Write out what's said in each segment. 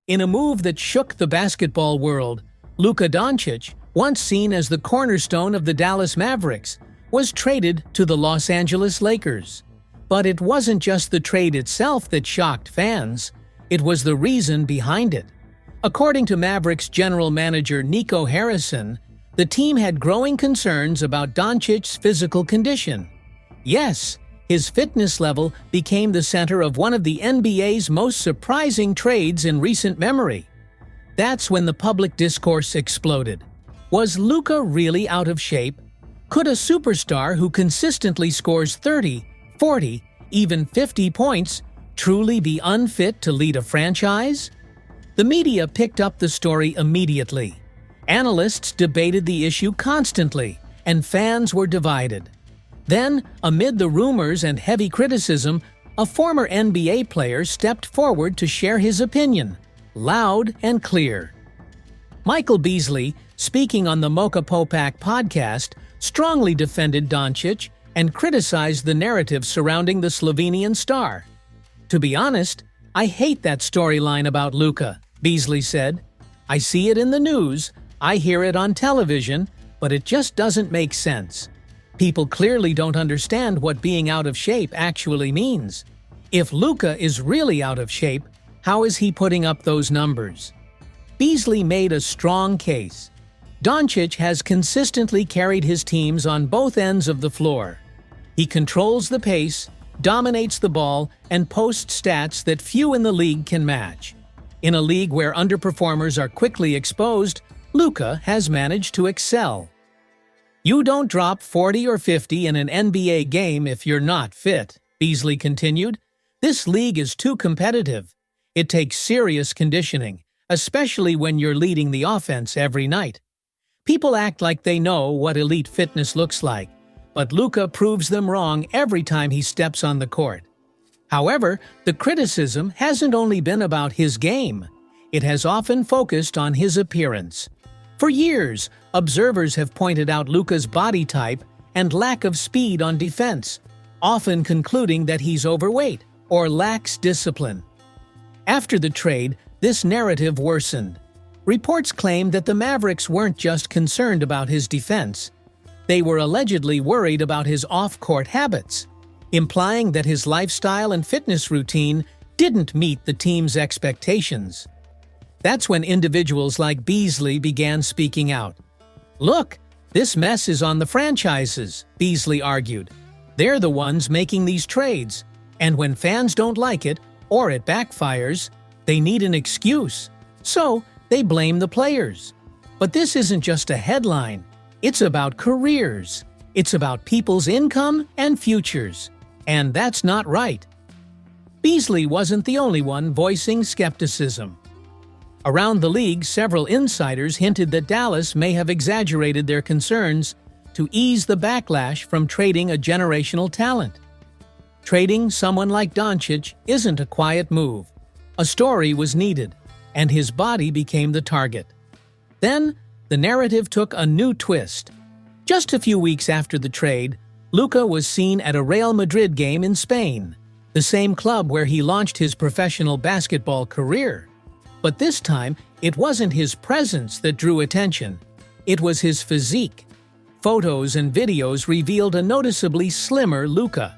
In a move that shook the basketball world, Luka Dončić, once seen as the cornerstone of the Dallas Mavericks, was traded to the Los Angeles Lakers. But it wasn't just the trade itself that shocked fans, it was the reason behind it. According to Mavericks general manager Nico Harrison, the team had growing concerns about Dončić's physical condition. Yes, his fitness level became the center of one of the NBA's most surprising trades in recent memory. That's when the public discourse exploded. Was Luka really out of shape? Could a superstar who consistently scores 30, 40, even 50 points truly be unfit to lead a franchise? The media picked up the story immediately. Analysts debated the issue constantly, and fans were divided. Then, amid the rumors and heavy criticism, a former NBA player stepped forward to share his opinion, loud and clear. Michael Beasley, speaking on the Mocha Popak podcast, strongly defended Dončić and criticized the narrative surrounding the Slovenian star. "To be honest, I hate that storyline about Luka," Beasley said. "I see it in the news, I hear it on television, but it just doesn't make sense. People clearly don't understand what being out of shape actually means. If Luka is really out of shape, how is he putting up those numbers?" Beasley made a strong case. Dončić has consistently carried his teams on both ends of the floor. He controls the pace, dominates the ball, and posts stats that few in the league can match. In a league where underperformers are quickly exposed, Luka has managed to excel. "You don't drop 40 or 50 in an NBA game if you're not fit," Beasley continued. "This league is too competitive. It takes serious conditioning, especially when you're leading the offense every night. People act like they know what elite fitness looks like, but Luka proves them wrong every time he steps on the court." However, the criticism hasn't only been about his game. It has often focused on his appearance. For years, observers have pointed out Luka's body type and lack of speed on defense, often concluding that he's overweight or lacks discipline. After the trade, this narrative worsened. Reports claimed that the Mavericks weren't just concerned about his defense. They were allegedly worried about his off-court habits, implying that his lifestyle and fitness routine didn't meet the team's expectations. That's when individuals like Beasley began speaking out. "Look, this mess is on the franchises," Beasley argued. "They're the ones making these trades, and when fans don't like it, or it backfires, they need an excuse. So, they blame the players. But this isn't just a headline. It's about careers. It's about people's income and futures. And that's not right." Beasley wasn't the only one voicing skepticism. Around the league, several insiders hinted that Dallas may have exaggerated their concerns to ease the backlash from trading a generational talent. Trading someone like Dončić isn't a quiet move. A story was needed, and his body became the target. Then, the narrative took a new twist. Just a few weeks after the trade, Luka was seen at a Real Madrid game in Spain, the same club where he launched his professional basketball career. But this time, it wasn't his presence that drew attention. It was his physique. Photos and videos revealed a noticeably slimmer Luka.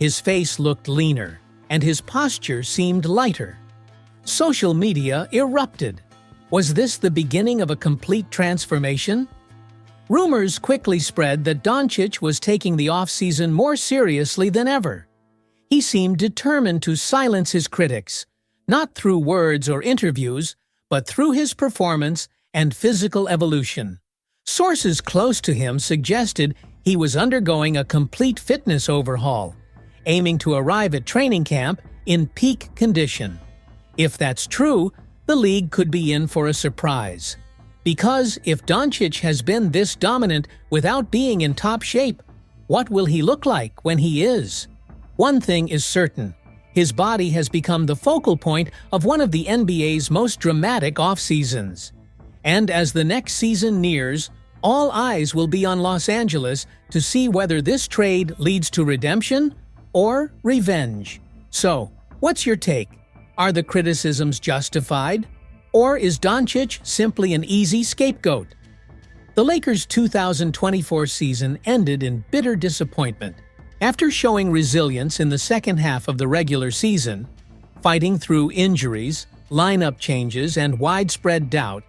His face looked leaner, and his posture seemed lighter. Social media erupted. Was this the beginning of a complete transformation? Rumors quickly spread that Dončić was taking the offseason more seriously than ever. He seemed determined to silence his critics, not through words or interviews, but through his performance and physical evolution. Sources close to him suggested he was undergoing a complete fitness overhaul, aiming to arrive at training camp in peak condition. If that's true, the league could be in for a surprise. Because if Dončić has been this dominant without being in top shape, what will he look like when he is? One thing is certain. His body has become the focal point of one of the NBA's most dramatic off-seasons. And as the next season nears, all eyes will be on Los Angeles to see whether this trade leads to redemption or revenge? So, what's your take? Are the criticisms justified? Or is Dončić simply an easy scapegoat? The Lakers' 2024 season ended in bitter disappointment. After showing resilience in the second half of the regular season, fighting through injuries, lineup changes, and widespread doubt,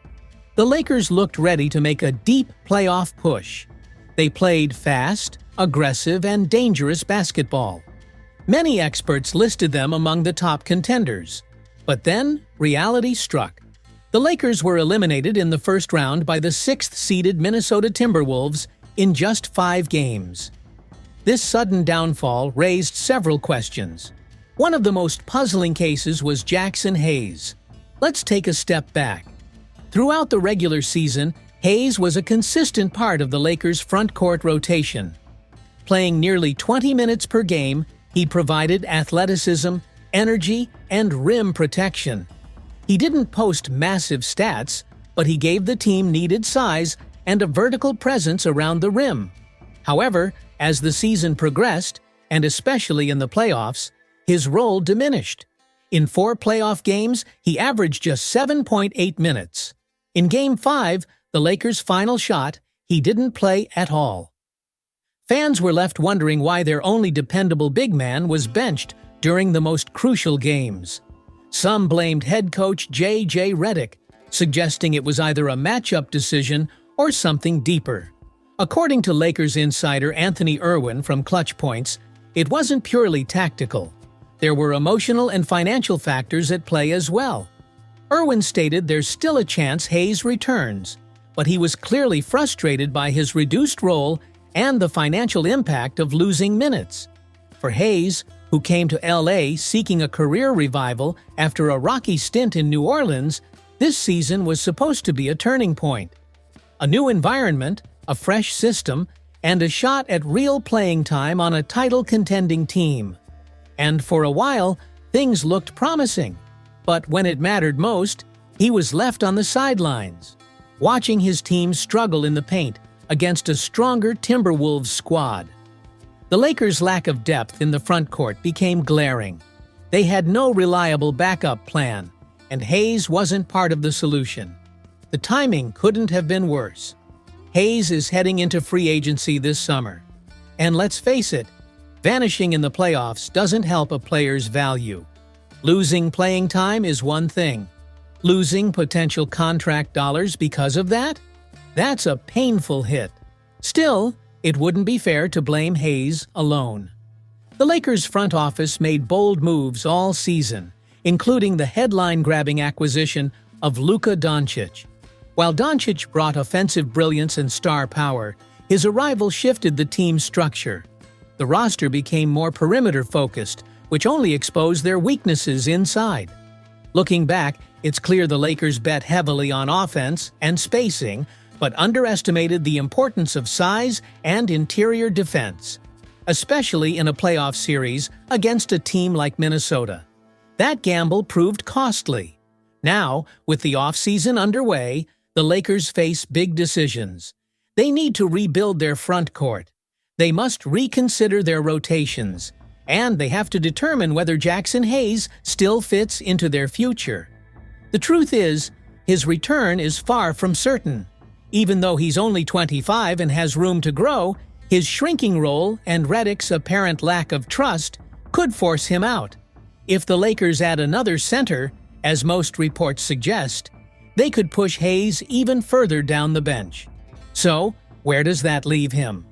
the Lakers looked ready to make a deep playoff push. They played fast, aggressive, and dangerous basketball. Many experts listed them among the top contenders. But then, reality struck. The Lakers were eliminated in the first round by the 6th-seeded Minnesota Timberwolves in just 5 games. This sudden downfall raised several questions. One of the most puzzling cases was Jackson Hayes. Let's take a step back. Throughout the regular season, Hayes was a consistent part of the Lakers' front-court rotation. Playing nearly 20 minutes per game, he provided athleticism, energy, and rim protection. He didn't post massive stats, but he gave the team needed size and a vertical presence around the rim. However, as the season progressed, and especially in the playoffs, his role diminished. In 4 playoff games, he averaged just 7.8 minutes. In Game 5, the Lakers' final shot, he didn't play at all. Fans were left wondering why their only dependable big man was benched during the most crucial games. Some blamed head coach J.J. Redick, suggesting it was either a matchup decision or something deeper. According to Lakers insider Anthony Irwin from Clutch Points, it wasn't purely tactical. There were emotional and financial factors at play as well. Irwin stated there's still a chance Hayes returns, but he was clearly frustrated by his reduced role and the financial impact of losing minutes. For Hayes, who came to LA seeking a career revival after a rocky stint in New Orleans, this season was supposed to be a turning point. A new environment, a fresh system, and a shot at real playing time on a title-contending team. And for a while, things looked promising. But when it mattered most, he was left on the sidelines, watching his team struggle in the paint against a stronger Timberwolves squad. The Lakers' lack of depth in the front court became glaring. They had no reliable backup plan, and Hayes wasn't part of the solution. The timing couldn't have been worse. Hayes is heading into free agency this summer. And let's face it, vanishing in the playoffs doesn't help a player's value. Losing playing time is one thing. Losing potential contract dollars because of that? That's a painful hit. Still, it wouldn't be fair to blame Hayes alone. The Lakers' front office made bold moves all season, including the headline-grabbing acquisition of Luka Dončić. While Dončić brought offensive brilliance and star power, his arrival shifted the team's structure. The roster became more perimeter-focused, which only exposed their weaknesses inside. Looking back, it's clear the Lakers bet heavily on offense and spacing, but underestimated the importance of size and interior defense, especially in a playoff series against a team like Minnesota. That gamble proved costly. Now, with the offseason underway, the Lakers face big decisions. They need to rebuild their front court. They must reconsider their rotations, and they have to determine whether Jackson Hayes still fits into their future. The truth is, his return is far from certain. Even though he's only 25 and has room to grow, his shrinking role and Redick's apparent lack of trust could force him out. If the Lakers add another center, as most reports suggest, they could push Hayes even further down the bench. So, where does that leave him?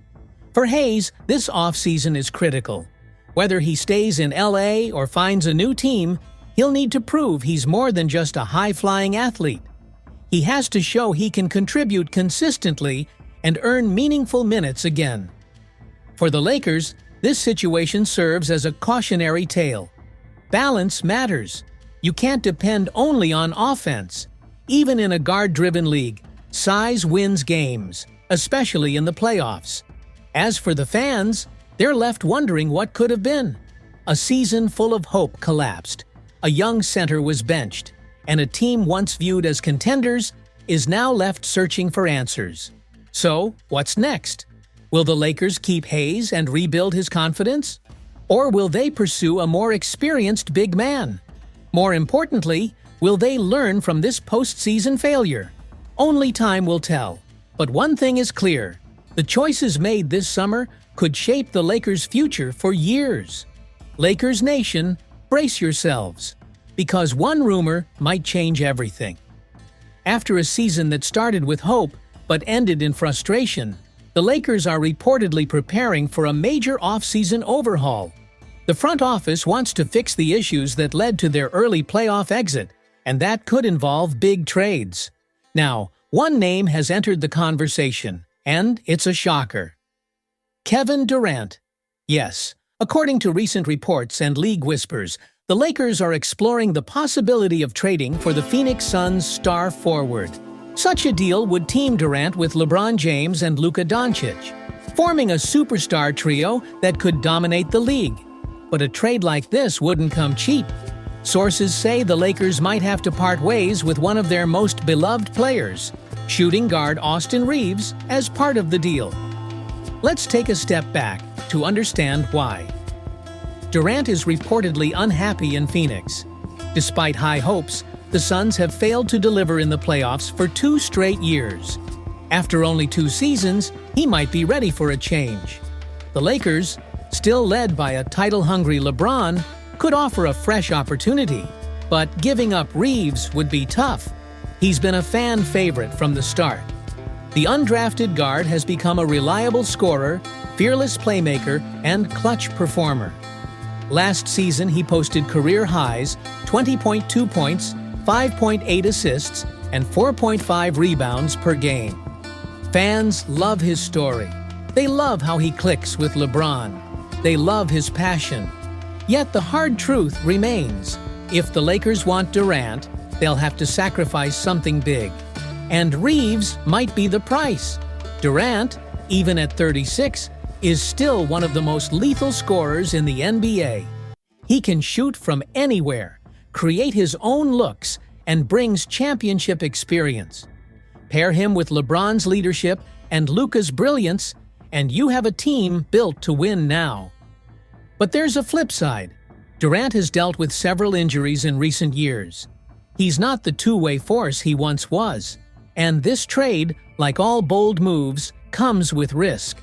For Hayes, this offseason is critical. Whether he stays in LA or finds a new team, he'll need to prove he's more than just a high-flying athlete. He has to show he can contribute consistently and earn meaningful minutes again. For the Lakers, this situation serves as a cautionary tale. Balance matters. You can't depend only on offense. Even in a guard-driven league, size wins games, especially in the playoffs. As for the fans, they're left wondering what could have been. A season full of hope collapsed. A young center was benched, and a team once viewed as contenders is now left searching for answers. So, what's next? Will the Lakers keep Hayes and rebuild his confidence? Or will they pursue a more experienced big man? More importantly, will they learn from this postseason failure? Only time will tell. But one thing is clear: the choices made this summer could shape the Lakers' future for years. Lakers Nation, brace yourselves, because one rumor might change everything. After a season that started with hope but ended in frustration, the Lakers are reportedly preparing for a major offseason overhaul. The front office wants to fix the issues that led to their early playoff exit, and that could involve big trades. Now, one name has entered the conversation, and it's a shocker. Kevin Durant. Yes, according to recent reports and league whispers, the Lakers are exploring the possibility of trading for the Phoenix Suns' star forward. Such a deal would team Durant with LeBron James and Luka Dončić, forming a superstar trio that could dominate the league. But a trade like this wouldn't come cheap. Sources say the Lakers might have to part ways with one of their most beloved players, shooting guard Austin Reeves, as part of the deal. Let's take a step back to understand why. Durant is reportedly unhappy in Phoenix. Despite high hopes, the Suns have failed to deliver in the playoffs for 2 straight years. After only 2 seasons, he might be ready for a change. The Lakers, still led by a title-hungry LeBron, could offer a fresh opportunity, but giving up Reeves would be tough. He's been a fan favorite from the start. The undrafted guard has become a reliable scorer, fearless playmaker, and clutch performer. Last season, he posted career highs: 20.2 points, 5.8 assists, and 4.5 rebounds per game. Fans love his story. They love how he clicks with LeBron. They love his passion. Yet the hard truth remains: if the Lakers want Durant, they'll have to sacrifice something big. And Reeves might be the price. Durant, even at 36, is still one of the most lethal scorers in the NBA. He can shoot from anywhere, create his own looks, and brings championship experience. Pair him with LeBron's leadership and Luka's brilliance, and you have a team built to win now. But there's a flip side. Durant has dealt with several injuries in recent years. He's not the two-way force he once was. And this trade, like all bold moves, comes with risk.